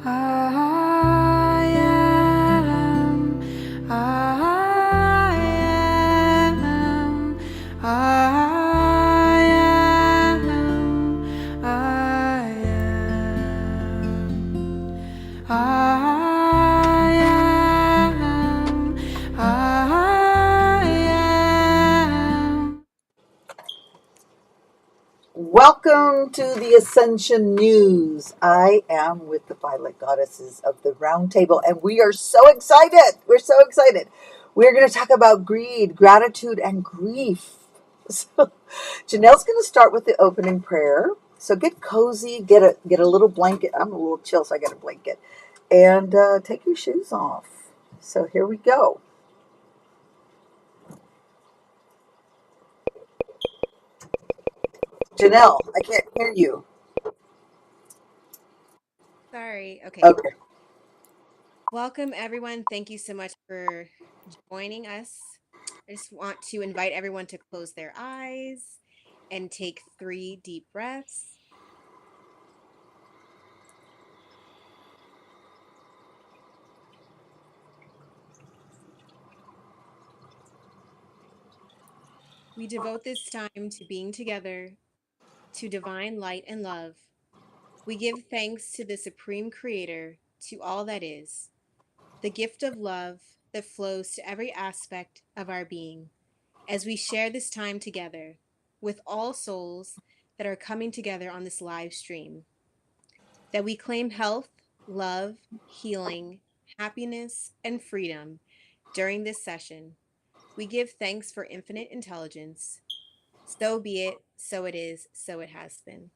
I am, I am, I am, I am, I am, I am. Welcome to the Ascension News. I am with the Violet Goddesses of the Round Table, and we are so excited. We're so excited. We're going to talk about greed, gratitude, and grief. So, Janelle's going to start with the opening prayer. So get cozy, get a little blanket. I'm a little chill, so I got a blanket, and take your shoes off. So here we go. Janelle, I can't hear you. Sorry. Okay. Okay. Welcome, everyone. Thank you so much for joining us. I just want to invite everyone to close their eyes and take 3 deep breaths. We devote this time to being together, to divine light and love. We give thanks to the Supreme Creator, to all that is, the gift of love that flows to every aspect of our being, as we share this time together with all souls that are coming together on this live stream, that we claim health, love, healing, happiness, and freedom during this session. We give thanks for infinite intelligence. So be it, so it is, so it has been.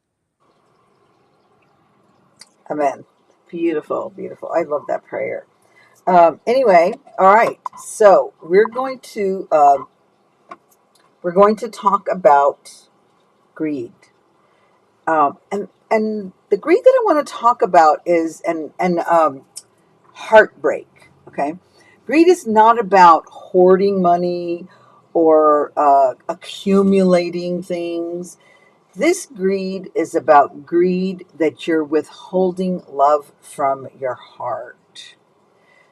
Amen. Beautiful, beautiful. I love that prayer. Anyway, all right. So we're going to talk about greed, and the greed that I want to talk about is and heartbreak. Okay, greed is not about hoarding money or accumulating things. This greed is about greed that you're withholding love from your heart.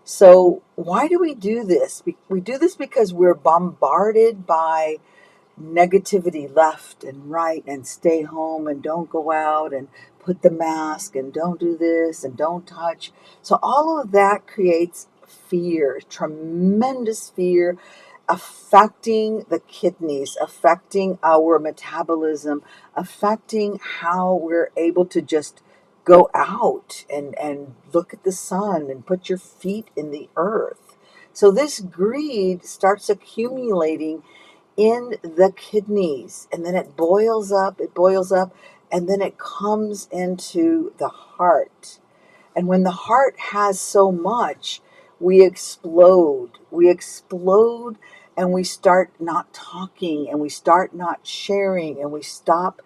So, why do we do this? We do this because we're bombarded by negativity left and right, and stay home and don't go out and put the mask and don't do this and don't touch. So, all of that creates fear, tremendous fear, affecting the kidneys, affecting our metabolism, affecting how we're able to just go out and look at the sun and put your feet in the earth. So this greed starts accumulating in the kidneys, and then it boils up, and then it comes into the heart. And when the heart has so much, we explode. We explode and we start not talking and we start not sharing and we stop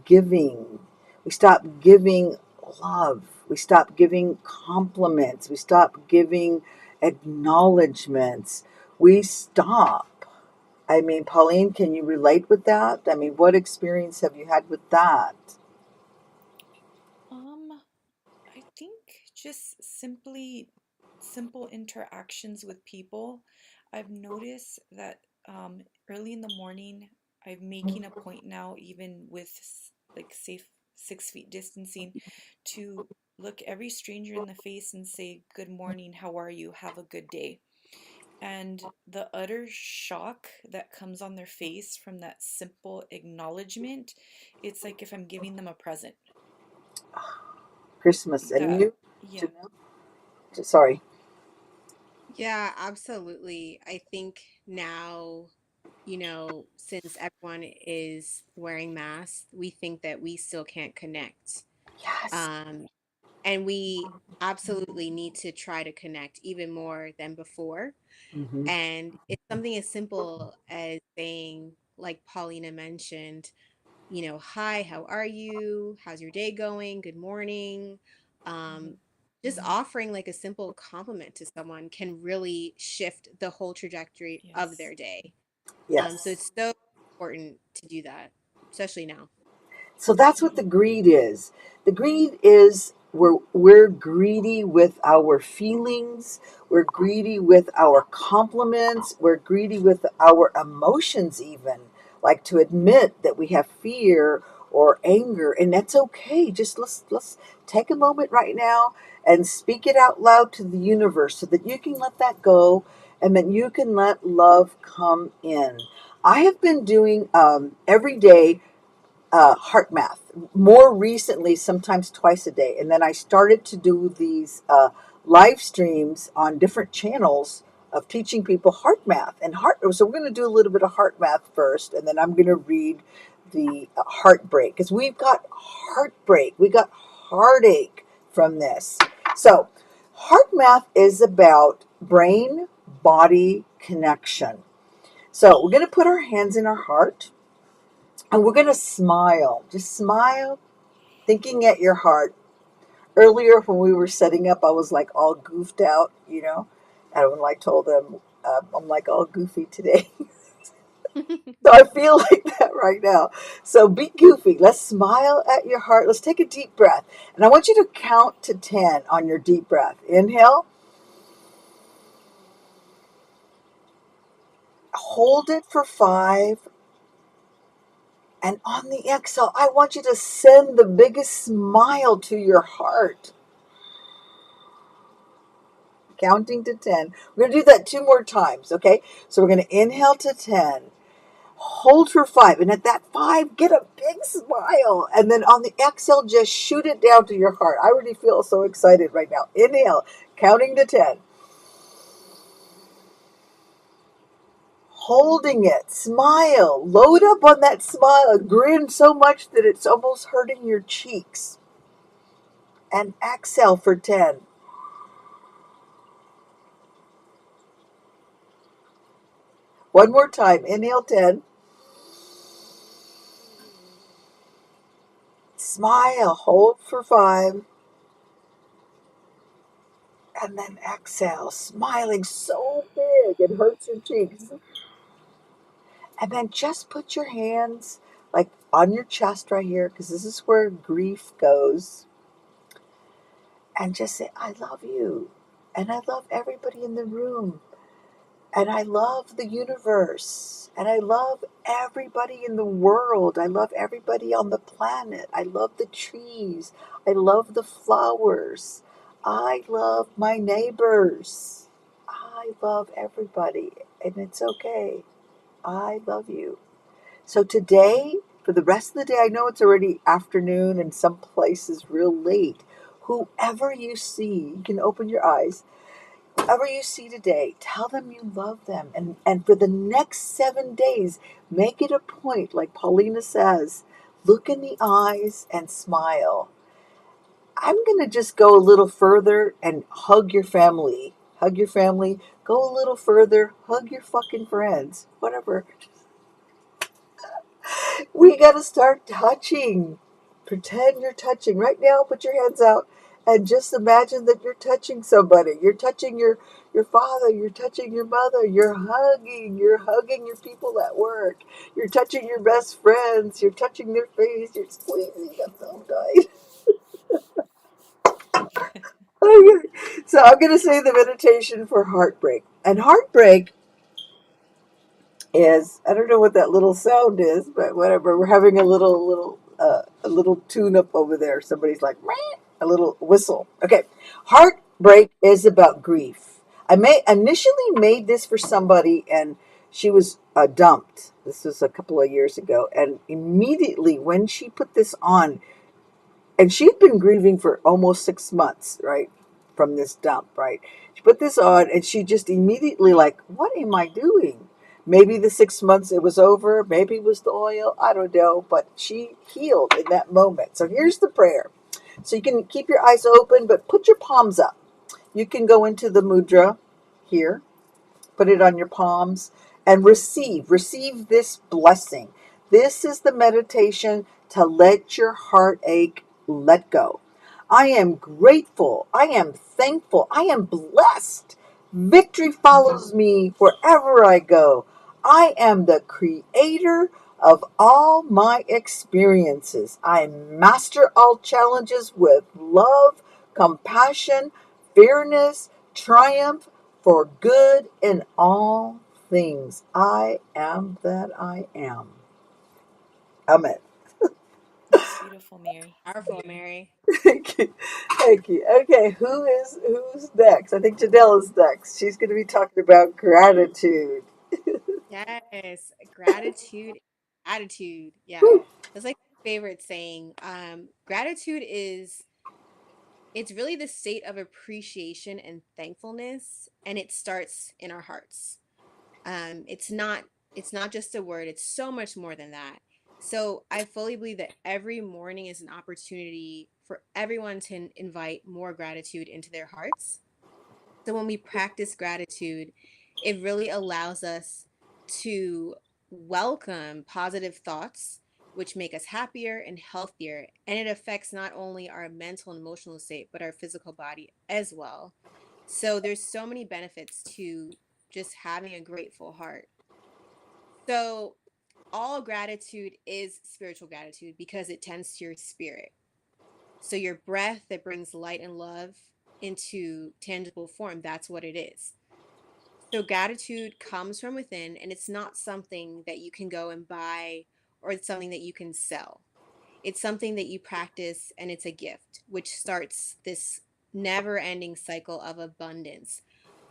giving. We stop giving love. We stop giving compliments. We stop giving acknowledgments. We stop. I mean, Pauline, can you relate with that? I mean, what experience have you had with that? Um, I think just simply simple interactions with people. I've noticed that early in the morning, I'm making a point now, even with like safe 6 feet distancing, to look every stranger in the face and say, "Good morning, how are you? Have a good day." And the utter shock that comes on their face from that simple acknowledgement, it's like if I'm giving them a present. Christmas. And That, you? yeah. Janelle? Sorry. Yeah, absolutely. I think now, since everyone is wearing masks, we think that we still can't connect. Yes. Um, and we absolutely need to try to connect even more than before. Hmm. And it's something as simple as saying, like Paulina mentioned, hi, how are you? How's your day going? Good morning. Um, just offering like a simple compliment to someone can really shift the whole trajectory of Yes. their day. So Yes. it's so important to do that, especially now. So that's what the greed is. The greed is we're greedy with our feelings, we're greedy with our compliments, we're greedy with our emotions, even like to admit that we have fear or anger, and that's okay. Just let's take a moment right now and speak it out loud to the universe so that you can let that go and that you can let love come in. I have been doing every day heart math. More recently, sometimes twice a day. And then I started to do these live streams on different channels of teaching people heart math and heart. So we're going to do a little bit of heart math first, and then I'm going to read the heartbreak because we've got heartbreak, we got heartache from this. So heart math is about brain body connection. So we're going to put our hands in our heart and we're going to smile. Just smile, thinking at your heart. Earlier, when we were setting up, I was like all goofed out, you know. And when I told them, I'm like all goofy today. So I feel like that right now. So be goofy. Let's smile at your heart. Let's take a deep breath. And I want you to count to 10 on your deep breath. Inhale. Hold it for 5. And on the exhale, I want you to send the biggest smile to your heart. Counting to 10. We're going to do that 2 more times, okay? So we're going to inhale to 10, hold for 5, and at that 5, get a big smile. And then on the exhale, just shoot it down to your heart. I already feel so excited right now. Inhale, counting to 10. Holding it, smile, load up on that smile, grin so much that it's almost hurting your cheeks. And exhale for 10. One more time, inhale 10. Smile, hold for 5. And then exhale, smiling so big it hurts your cheeks. And then just put your hands like on your chest right here, because this is where grief goes. And just say, I love you. And I love everybody in the room. And I love the universe. And I love everybody in the world. I love everybody on the planet. I love the trees. I love the flowers. I love my neighbors. I love everybody. And it's okay. I love you. So today, for the rest of the day, I know it's already afternoon and some places real late. Whoever you see, you can open your eyes. Whoever you see today, tell them you love them. And for the next 7 days, make it a point, like Paulina says, look in the eyes and smile. I'm going to just go a little further and hug your family. Hug your family. Go a little further. Hug your fucking friends. Whatever. We got to start touching. Pretend you're touching. Right now, put your hands out and just imagine that you're touching somebody. You're touching your father. You're touching your mother. You're hugging. You're hugging your people at work. You're touching your best friends. You're touching their face. You're squeezing them so tight. Okay. So I'm going to say the meditation for heartbreak. And heartbreak is, I don't know what that little sound is, but whatever. We're having a little tune up over there. Somebody's like, "Meh," a little whistle. Okay. Heartbreak is about grief. Initially made this for somebody, and she was dumped. This was a couple of years ago. And immediately when she put this on, and she'd been grieving for almost 6 months, right, from this dump, right? She put this on, and she just immediately like, what am I doing? Maybe the 6 months it was over, maybe it was the oil, I don't know, but she healed in that moment. So here's the prayer. So you can keep your eyes open, but put your palms up. You can go into the mudra here, put it on your palms, and receive this blessing. This is the meditation to let your heartache let go. I am grateful. I am thankful. I am blessed. Victory follows me wherever I go. I am the creator of all my experiences. I master all challenges with love, compassion, fairness, triumph for good in all things. I am that I am. Amen. That's beautiful, Mary. Powerful, Mary. Thank you. Thank you. Okay, who's next? I think Janelle is next. She's going to be talking about gratitude. Yes, gratitude, attitude. Yeah, Whew. that's like my favorite saying. Gratitude is it's really the state of appreciation and thankfulness, and it starts in our hearts. It's not just a word, it's so much more than that. So I fully believe that every morning is an opportunity for everyone to invite more gratitude into their hearts. So when we practice gratitude, it really allows us to welcome positive thoughts, which make us happier and healthier. And it affects not only our mental and emotional state, but our physical body as well. So there's so many benefits to just having a grateful heart. So all gratitude is spiritual gratitude because it tends to your spirit. So your breath that brings light and love into tangible form, that's what it is. So gratitude comes from within, and it's not something that you can go and buy or it's something that you can sell. It's something that you practice, and it's a gift, which starts this never ending cycle of abundance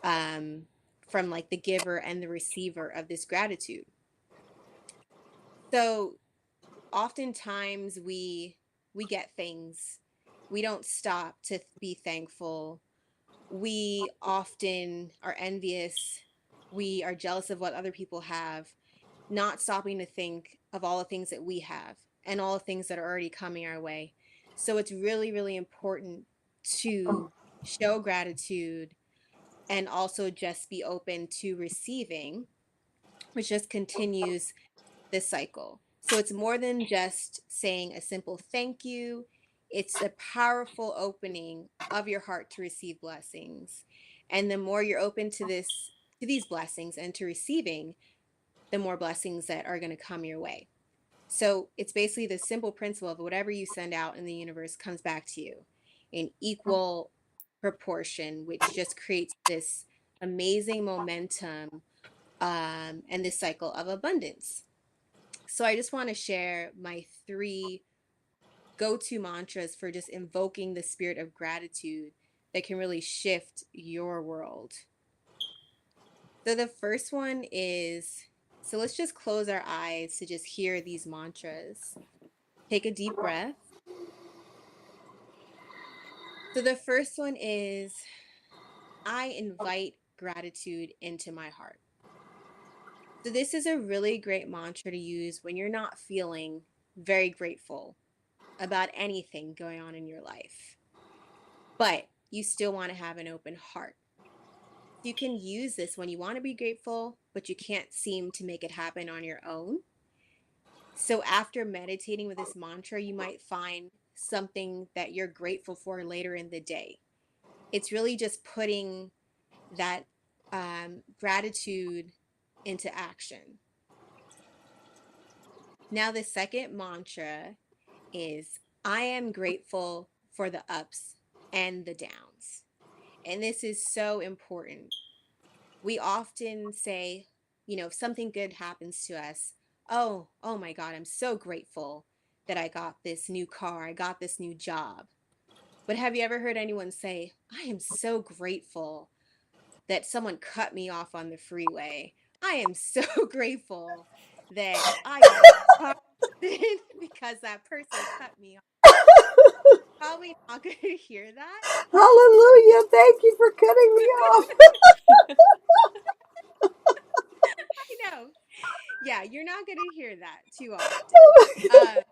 um, from like the giver and the receiver of this gratitude. So oftentimes we get things, we don't stop to be thankful. We often are envious. We are jealous of what other people have, not stopping to think of all the things that we have and all the things that are already coming our way. So it's really, really important to show gratitude and also just be open to receiving, which just continues this cycle. So it's more than just saying a simple thank you. It's a powerful opening of your heart to receive blessings. And the more you're open to these blessings and to receiving, the more blessings that are going to come your way. So it's basically the simple principle of whatever you send out in the universe comes back to you in equal proportion, which just creates this amazing momentum and this cycle of abundance. So I just want to share my three go to mantras for just invoking the spirit of gratitude that can really shift your world. So the first one is so let's just close our eyes to just hear these mantras. Take a deep breath. So the first one is I invite gratitude into my heart. So this is a really great mantra to use when you're not feeling very grateful about anything going on in your life, but you still want to have an open heart. You can use this when you want to be grateful, but you can't seem to make it happen on your own. So, after meditating with this mantra, you might find something that you're grateful for later in the day. It's really just putting that gratitude into action. Now, the second mantra is I am grateful for the ups and the downs. And this is so important. We often say, if something good happens to us, oh my God, I'm so grateful that I got this new car, I got this new job. But have you ever heard anyone say, I am so grateful that someone cut me off on the freeway? I am so grateful that I got in a car accident because that person cut me off. Probably not going to hear that. Hallelujah. Thank you for cutting me off. I know. Yeah, you're not going to hear that too often. Um,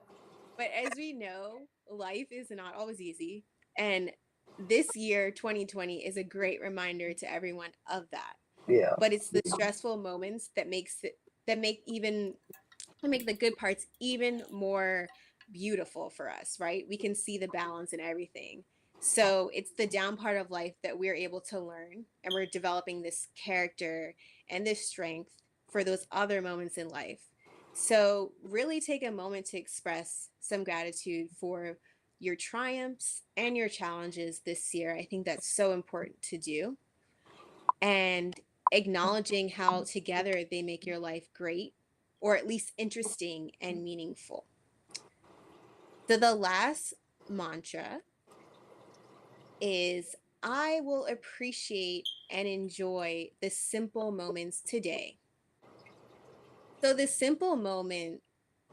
but as we know, life is not always easy. And this year, 2020, is a great reminder to everyone of that. Yeah. But it's the stressful moments that make the good parts even more beautiful for us, right? We can see the balance in everything. So it's the down part of life that we're able to learn, and we're developing this character and this strength for those other moments in life. So, really take a moment to express some gratitude for your triumphs and your challenges this year. I think that's so important to do. And acknowledging how together they make your life great, or at least interesting and meaningful. So, the last mantra is I will appreciate and enjoy the simple moments today. So, the simple moment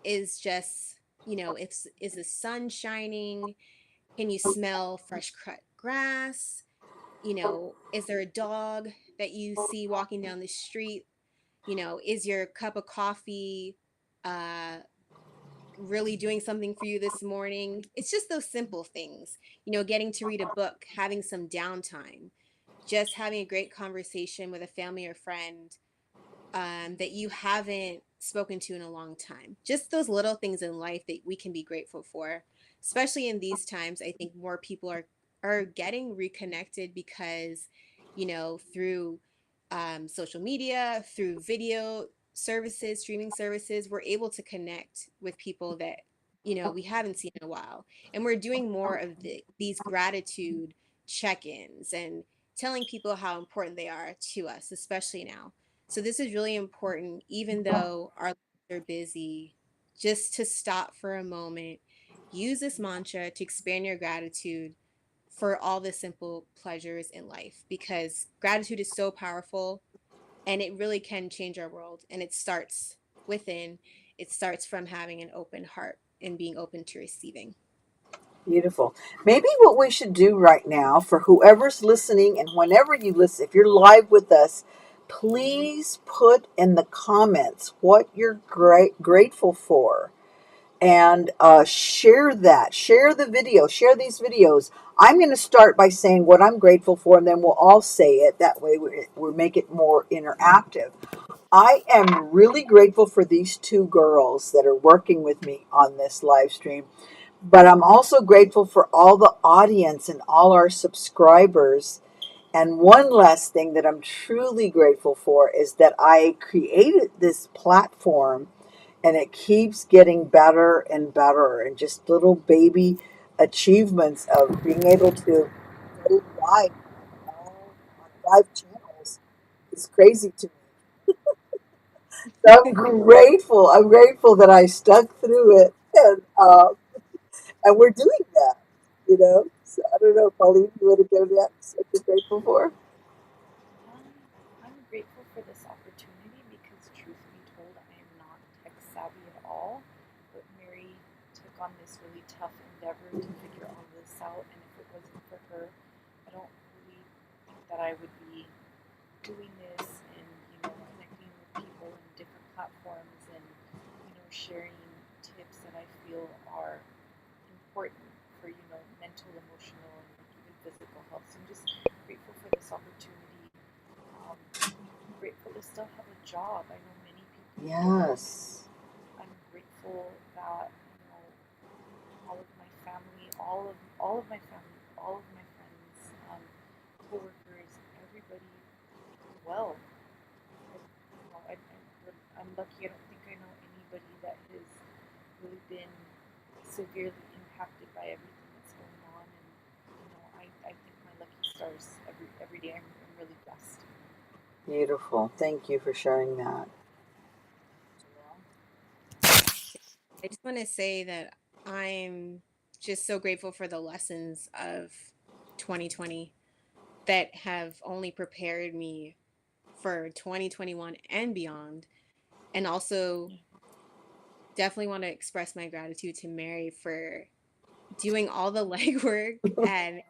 is just, if is the sun shining? Can you smell fresh cut grass? Is there a dog that you see walking down the street? Is your cup of coffee uh really doing something for you this morning? It's just those simple things. Getting to read a book, having some downtime, just having a great conversation with a family or friend that you haven't spoken to in a long time. Just those little things in life that we can be grateful for, especially in these times. I think more people are getting reconnected because, through social media, through video services, streaming services, we're able to connect with people that we haven't seen in a while, and we're doing more of these gratitude check-ins and telling people how important they are to us, especially now. So this is really important, even though our lives are busy, just to stop for a moment, use this mantra to expand your gratitude for all the simple pleasures in life, because gratitude is so powerful and it really can change our world. And it starts within, it starts from having an open heart and being open to receiving. Beautiful. Maybe what we should do right now for whoever's listening and whenever you listen, if you're live with us, please put in the comments what you're grateful for and share that. Share the video. Share these videos. I'm going to start by saying what I'm grateful for, and then we'll all say it. That way we make it more interactive. I am really grateful for these two girls that are working with me on this live stream. But I'm also grateful for all the audience and all our subscribers. And one last thing that I'm truly grateful for is that I created this platform and it keeps getting better and better, and just little baby achievements of being able to go live on 5 channels is crazy to me. So I'm grateful. I'm grateful that I stuck through it, and we're doing that. So I don't know, Pauline, you want to go next? What you're grateful for? Um, I'm grateful for this opportunity because, truth be told, I am not tech savvy at all. But Mary took on this really tough endeavor to figure all this out, and if it wasn't for her, I don't really think that I would be doing this and connecting with people in different platforms and sharing tips that I feel are important for mental, emotional, and even physical health. So I'm just grateful for this opportunity. I'm grateful to still have a job. I know many people don't. Yes. I'm grateful that all of my family, all of my family, all of my friends, coworkers, everybody is well. I'm lucky. I don't think I know anybody that has really been severely impacted by everything that's going on, and I think my lucky stars every day. I'm really blessed. Beautiful. Thank you for sharing that. I just want to say that I'm just so grateful for the lessons of 2020 that have only prepared me for 2021 and beyond. And also, definitely want to express my gratitude to Mary for doing all the legwork and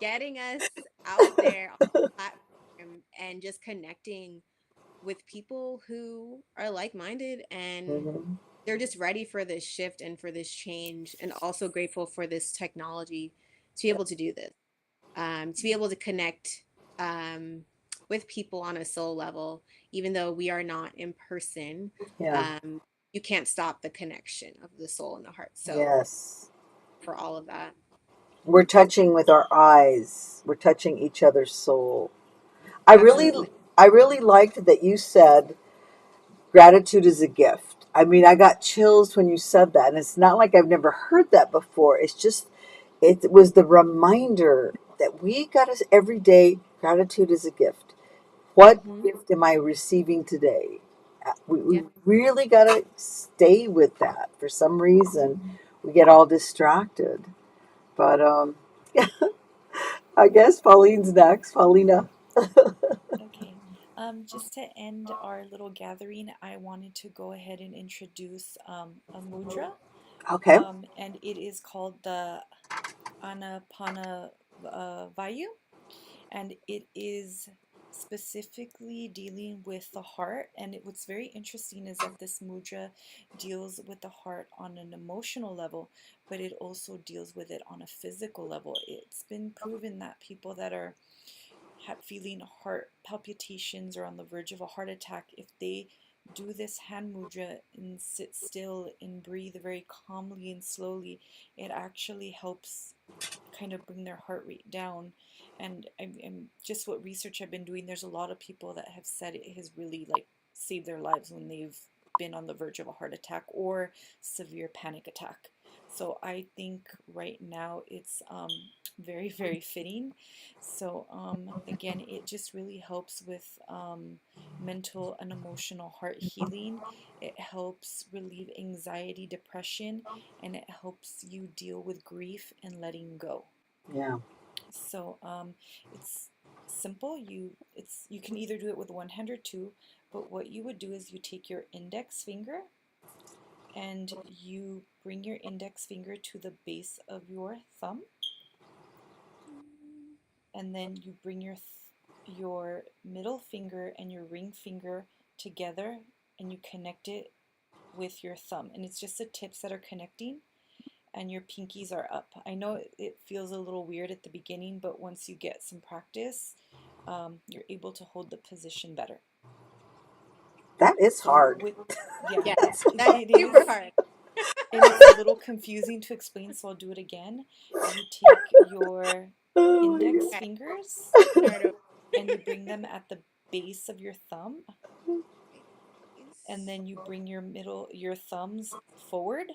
getting us out there on the platform and just connecting with people who are like-minded, and Mhm. they're just ready for this shift and for this change, and also grateful for this technology to be able to do this, to be able to connect um, with people on a soul level, even though we are not in person. Yeah. um, you can't stop the connection of the soul and the heart. So Yes. for all of that, We're touching with our eyes. We're touching each other's soul. I really absolutely. I really liked that you said Gratitude is a gift. I mean, I got chills when you said that. And it's not like I've never heard that before. It's just, it was the reminder that we got us every day. Gratitude is a gift. What Mm-hmm. gift am I receiving today? We Yeah. really got to stay with that. For some reason, we get all distracted. But yeah, I guess Pauline's next. Paulina. Okay. Just to end our little gathering, I wanted to go ahead and introduce a mudra, Okay. and it is called the Anapana Vayu, and it is specifically dealing with the heart. And what's very interesting is that this mudra deals with the heart on an emotional level, but it also deals with it on a physical level. It's been proven that people that are feeling heart palpitations or on the verge of a heart attack, if they do this hand mudra and sit still and breathe very calmly and slowly, it actually helps kind of bring their heart rate down. And I'm just what research I've been doing, there's a lot of people that have said it has really like saved their lives when they've been on the verge of a heart attack or severe panic attack. So I think right now it's very, very fitting. So again, it just really helps with mental and emotional heart healing. It helps relieve anxiety, depression, and it helps you deal with grief and letting go. Yeah. So it's simple. You can either do it with one hand or two, but what you would do is you take your index finger and you bring your index finger to the base of your thumb, and then you bring your middle finger and your ring finger together, and you connect it with your thumb, and it's just the tips that are connecting, and your pinkies are up. I know it feels a little weird at the beginning, but once you get some practice, you're able to hold the position better. That is So hard. with, yeah, Yes, it, that's it super is, hard. and it's a little confusing to explain, so I'll do it again. You take your Oh my index God. Got it. fingers Start over. and you bring them at the base of your thumb, and Please. then you bring your thumbs forward,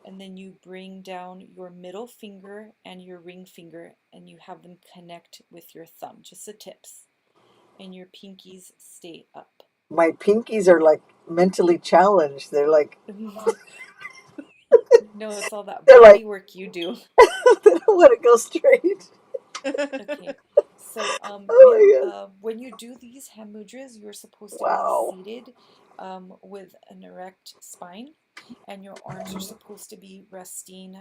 and then you bring down your middle finger and your ring finger and you have them connect with your thumb, just the tips, and your pinkies stay up. My pinkies are like mentally challenged. No, it's all that They're body like, work you do. they don't want to go straight. Okay, so Oh my when you do these hand mudras, you're supposed God. to be Wow. seated with an erect spine, and your arms are supposed to be resting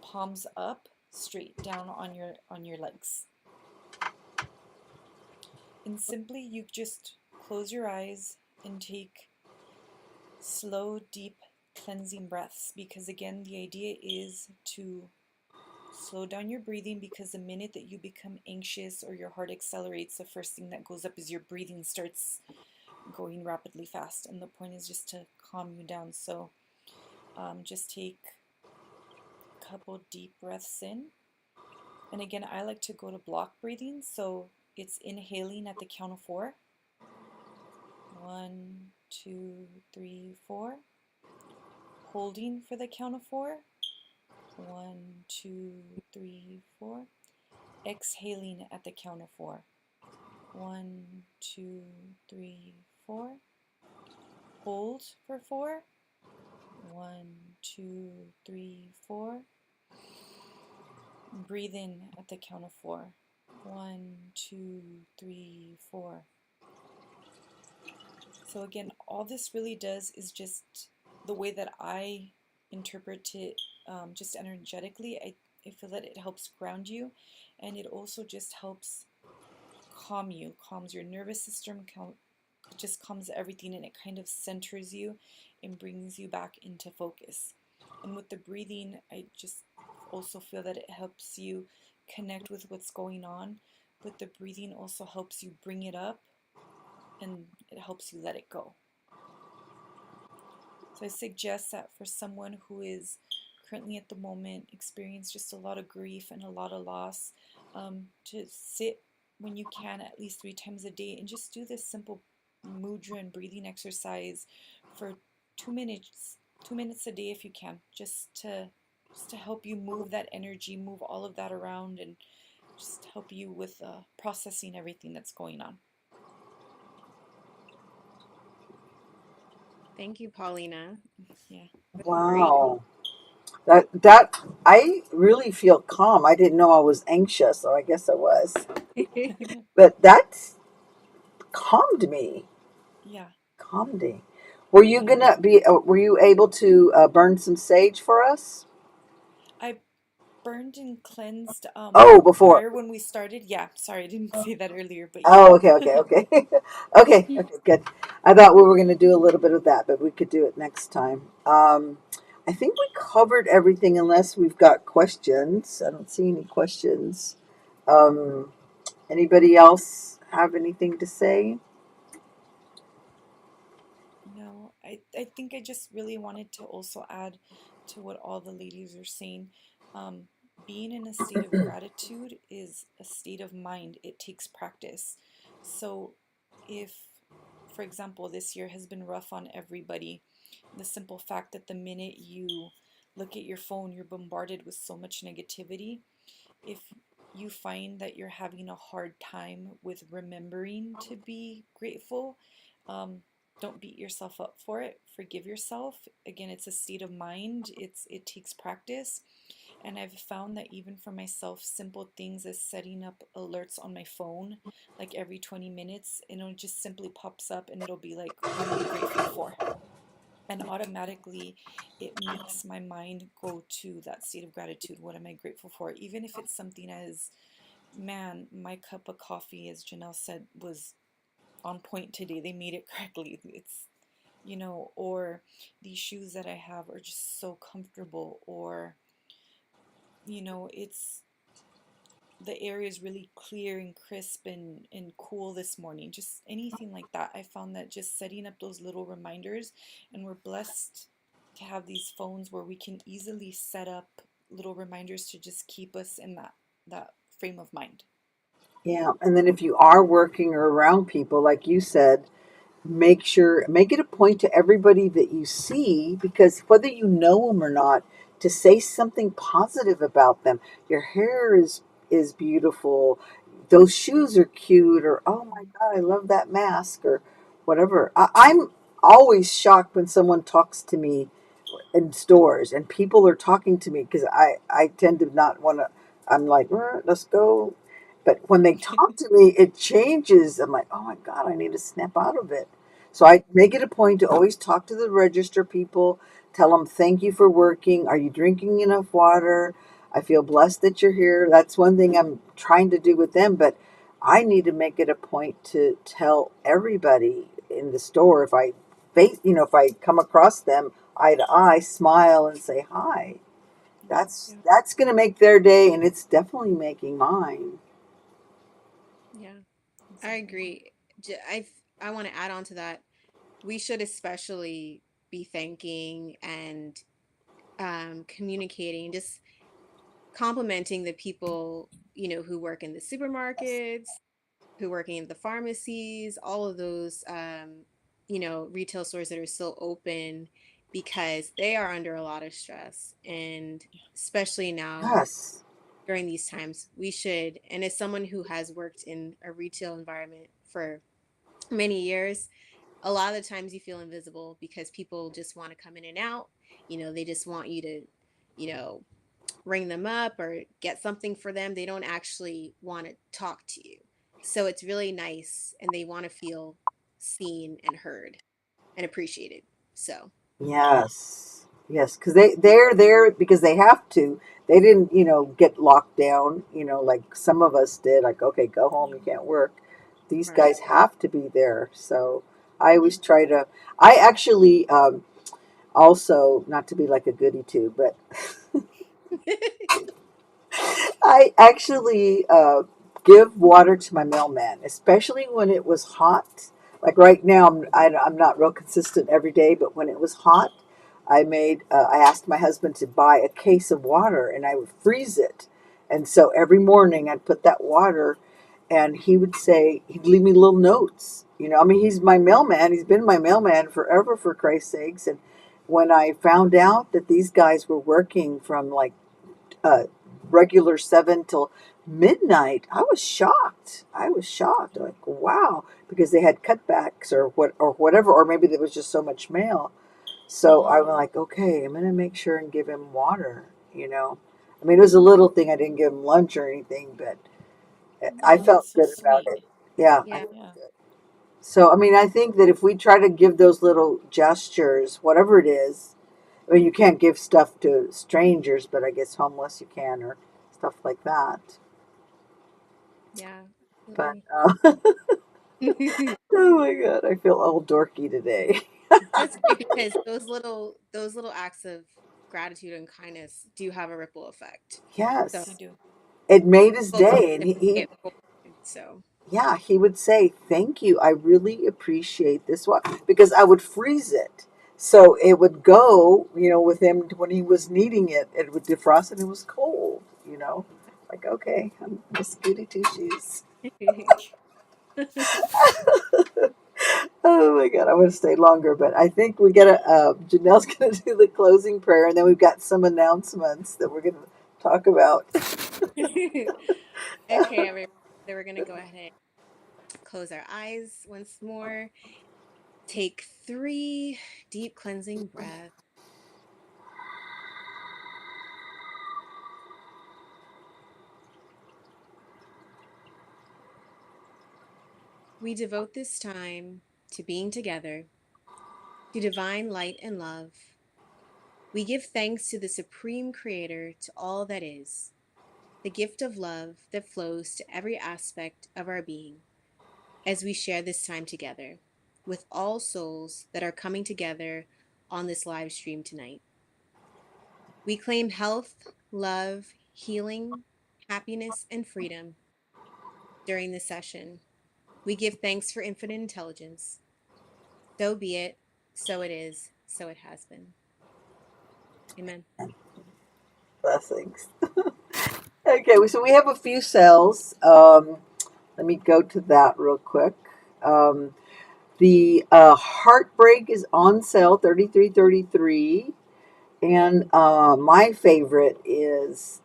palms up, straight down on your legs. And simply you just close your eyes and take slow, deep cleansing breaths, because again, the idea is to slow down your breathing, because the minute that you become anxious or your heart accelerates, the first thing that goes up is your breathing starts going rapidly fast, and the point is just to calm you down. So just take a couple deep breaths in, and again, I like to go to block breathing, so it's inhaling at the count of 4. 1, 2, 3, 4. Holding for the count of 4. 1, 2, 3, 4. Exhaling at the count of 4. 1, 2, 3, 4. Hold for 4. 1, 2, 3, 4. Breathe in at the count of 4. 1, 2, 3, 4. So again, all this really does is just the way that I interpret it, just energetically. I feel that it helps ground you, and it also just helps calm you, calms your nervous system, it just calms everything, and it kind of centers you and brings you back into focus. And with the breathing, I just also feel that it helps you connect with what's going on, but the breathing also helps you bring it up, and it helps you let it go. So I suggest that for someone who is currently at the moment experience just a lot of grief and a lot of loss, to sit when you can at least 3 times a day and just do this simple mudra and breathing exercise for 2 minutes, 2 minutes a day if you can, just to help you move that energy, move all of that around, and just help you with processing everything that's going on. Thank you, Paulina. Yeah. That was great. Wow. That I really feel calm. I didn't know I was anxious, so I guess I was. But that calmed me. Yeah. Calmed me. Were you gonna be? Were you able to burn some sage for us? I burned and cleansed Oh, before. prior when we started. Yeah, sorry, I didn't say that earlier, but yeah. Oh, okay, okay, okay, okay, good. I thought we were gonna do a little bit of that, but we could do it next time. I think we covered everything, unless we've got questions. I don't see any questions. Um, Anybody else have anything to say? No, I think I just really wanted to also add to what all the ladies are saying. Um, Being in a state of gratitude is a state of mind. It takes practice. So if, for example, this year has been rough on everybody, the simple fact that the minute you look at your phone, you're bombarded with so much negativity. If you find that you're having a hard time with remembering to be grateful, um, don't beat yourself up for it. Forgive yourself. Again, it's a state of mind. It takes practice, and I've found that even for myself, simple things as setting up alerts on my phone, like every 20 minutes, and it just simply pops up, and it'll be like, "What are you grateful for?" And automatically it makes my mind go to that state of gratitude. What am I grateful for? Even if it's something as, man, my cup of coffee, as Janelle said, was on point today. They made it correctly. It's, or these shoes that I have are just so comfortable, or, it's the air is really clear and crisp and cool this morning. Just anything like that. I found that just setting up those little reminders, and we're blessed to have these phones where we can easily set up little reminders to just keep us in that frame of mind. Yeah, and then if you are working or around people, like you said, make it a point to everybody that you see, because whether you know them or not, to say something positive about them. Your hair is beautiful. Those shoes are cute, or oh my God, I love that mask, or whatever. I'm always shocked when someone talks to me in stores and people are talking to me, because I tend to not want to. I'm like, let's go. But when they talk to me, it changes. I'm like, oh my God, I need to snap out of it. So I make it a point to always talk to the register people, tell them thank you for working. Are you drinking enough water? I feel blessed that you're here. That's one thing I'm trying to do with them. But I need to make it a point to tell everybody in the store, if I if I come across them eye to eye, smile and say hi. That's Yeah, that's going to make their day, and it's definitely making mine. Yeah, I exactly. agree. I want to add on to that. We should especially be thanking and communicating, just complimenting the people, who work in the supermarkets, who working in the pharmacies, all of those, retail stores that are still open, because they are under a lot of stress. And especially now Yes. during these times, we should, and as someone who has worked in a retail environment for many years, a lot of the times you feel invisible because people just want to come in and out. They just want you to, you know, ring them up or get something for them. They don't actually want to talk to you. So it's really nice and they want to feel seen and heard and appreciated. So, Yes. Yes, because they're there because they have to. They didn't, get locked down, like some of us did. Like, okay, go home, you Yeah. can't work. These right. guys have to be there. So I always try to. I actually also, not to be like a goody two, but I actually give water to my mailman, especially when it was hot. Like right now, I'm not real consistent every day, but when it was hot, I asked my husband to buy a case of water, and I would freeze it. And so every morning I'd put that water, and he would say, he'd leave me little notes. You know, I mean, he's my mailman. He's been my mailman forever, for Christ's sakes. And when I found out that these guys were working from like uh, regular 7 till midnight, I was shocked. I was shocked. Like, wow, because they had cutbacks or what or whatever, or maybe there was just so much mail. So I Mm-hmm. was like, okay, I'm gonna make sure and give him water. You know, I mean, it was a little thing. I didn't give him lunch or anything, but I Oh, felt that's so good about sweet. it. Yeah, I Yeah. felt Yeah. good. So I mean, I think that if we try to give those little gestures, whatever it is, I mean, you can't give stuff to strangers, but I guess homeless you can, or stuff like that. Yeah. But Absolutely. oh my god, I feel all dorky today. That's great because those little acts of gratitude and kindness do have a ripple effect. So They Yes, do. it made his folks day, and to pay he it forward. So yeah, he would say, "Thank you. I really appreciate this one," because I would freeze it. So it would go, with him when he was needing it. It would defrost and it was cold, Like, okay, I'm Miss Goody Two Shoes. Oh my God, I would have stayed longer, but I think we gotta, Janelle's gonna do the closing prayer, and then we've got some announcements that we're gonna talk about. okay, everyone. So we're gonna go ahead and close our eyes once more. Take 3 deep cleansing breaths. We devote this time to being together, to divine light and love. We give thanks to the Supreme Creator, to all that is, the gift of love that flows to every aspect of our being as we share this time together with all souls that are coming together on this live stream tonight. We claim health, love, healing, happiness, and freedom during this session. We give thanks for infinite intelligence. So be it, so it is, so it has been. Amen. Blessings. Okay, so we have a few cells. Let me go to that real quick. Um, the Heartbreak is on sale, 33.33, and my favorite is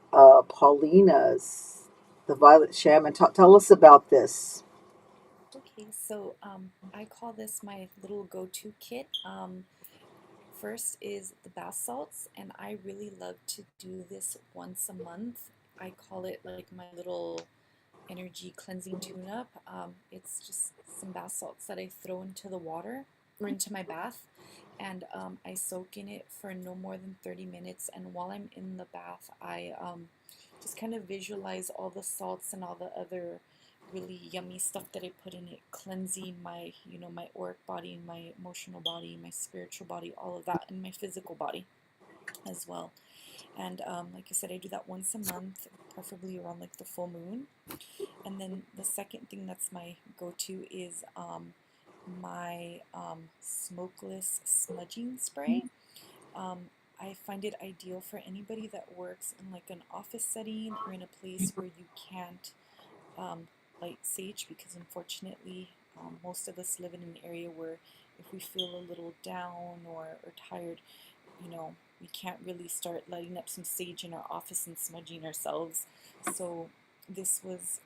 Paulina's, the Violet Shaman. Tell us about this. Okay, so I call this my little go-to kit. First is the bath salts, and I really love to do this once a month. I call it like my little energy cleansing tune-up. It's just some bath salts that I throw into the water or into my bath, and I soak in it for no more than 30 minutes. And while I'm in the bath, I just kind of visualize all the salts and all the other really yummy stuff that I put in it, cleansing my, my auric body, my emotional body, my spiritual body, all of that, and my physical body as well. And like I said, I do that once a month, preferably around like the full moon. And then the second thing that's my go-to is my smokeless smudging spray. I find it ideal for anybody that works in like an office setting or in a place where you can't light sage, because unfortunately most of us live in an area where if we feel a little down or tired, we can't really start lighting up some sage in our office and smudging ourselves. So this was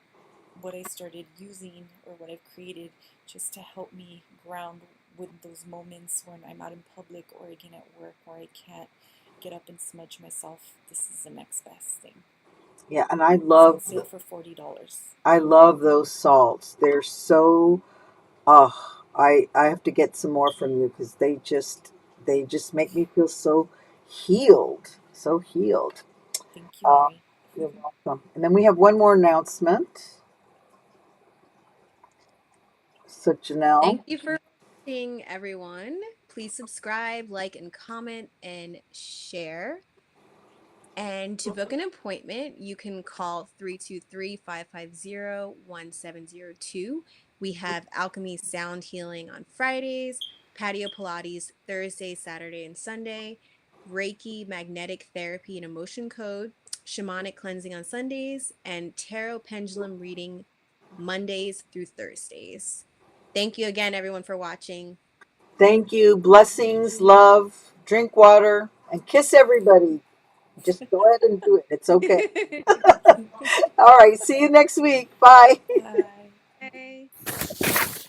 what I started using, or what I've created, just to help me ground with those moments when I'm out in public or again at work where I can't get up and smudge myself. This is the next best thing. Yeah, and I It's on love sale for $40. I love those salts. They're so I have to get some more from you because they just make me feel so healed, so healed. Thank you, Uh, Mary. you're welcome. And then we have one more announcement. So Janelle, Thank you for watching, everyone. Please subscribe, like, and comment, and share. And to book an appointment, you can call 323-550-1702. We have Alchemy Sound Healing on Fridays, Patio Pilates Thursday, Saturday, and Sunday, Reiki Magnetic Therapy and Emotion Code, Shamanic Cleansing on Sundays, and Tarot Pendulum Reading Mondays through Thursdays. Thank you again, everyone, for watching. Thank you. Blessings, love, drink water, and kiss everybody. Just go ahead and do it. It's okay. All right. See you next week. Bye. Bye. Bye.